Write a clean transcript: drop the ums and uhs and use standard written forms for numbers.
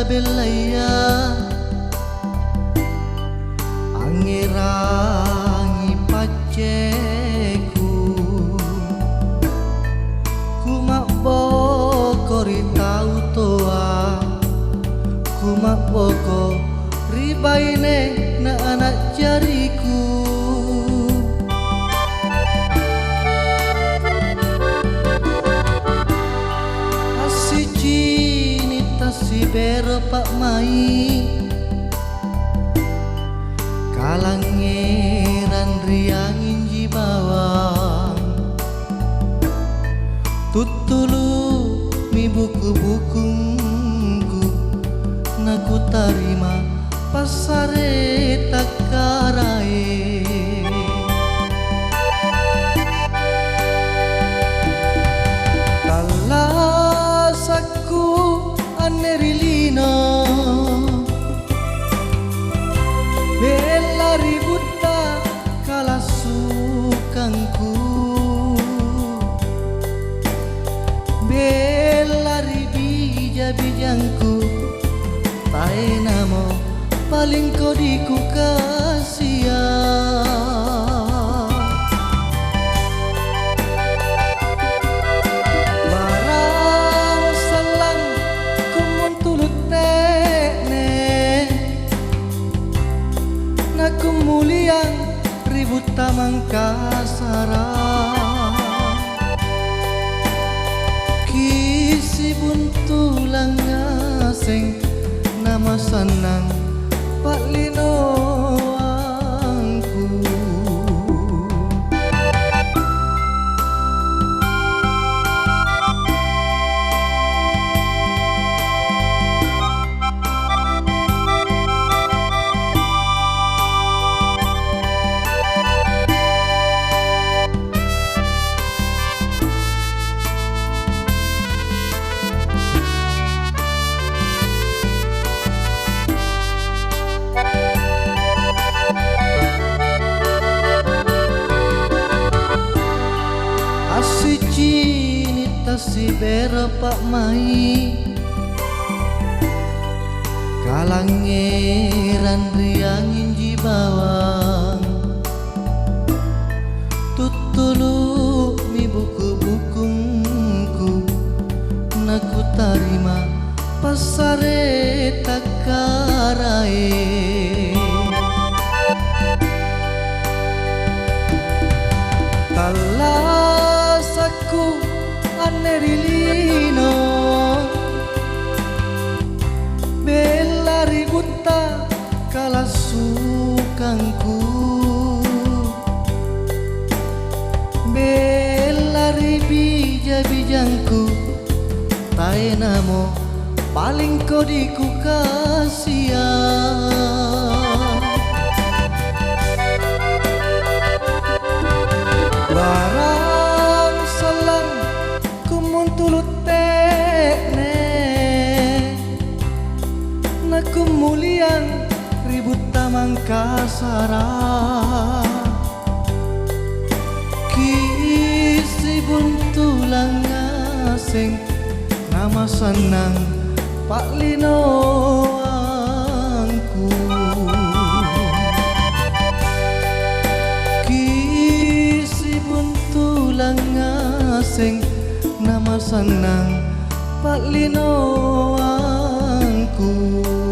belaya angerangi paceku kumak bokori tau toa kumak boko ribaine na anak jariku si bero pak mai kalangeran riangin jibawang tutulu mi buku-bukuku naku tarima pasare takarae talasaku anerilino bella ributta kalasukangku bella ribija-bijangku tae namo paling kodiku kasihan kemuliaan ribut tamang kasara kisi buntulang ngaseng nama sanang Pak Lino angku si bero pak mai kalangeran riangin jibawang tutulu mi buku-bukuku naku tarima pasare takarae talasaku anerilino bella ributta kalasukangku bella ribija-bijangku tae namo paling kodiku kasihan barang salam tulut tekne na kemuliaan ribut tamang kasara kisi buntulang ngaseng nama sanang Pak Lino angku kisi buntulang ngaseng nama sanang Pak Lino angku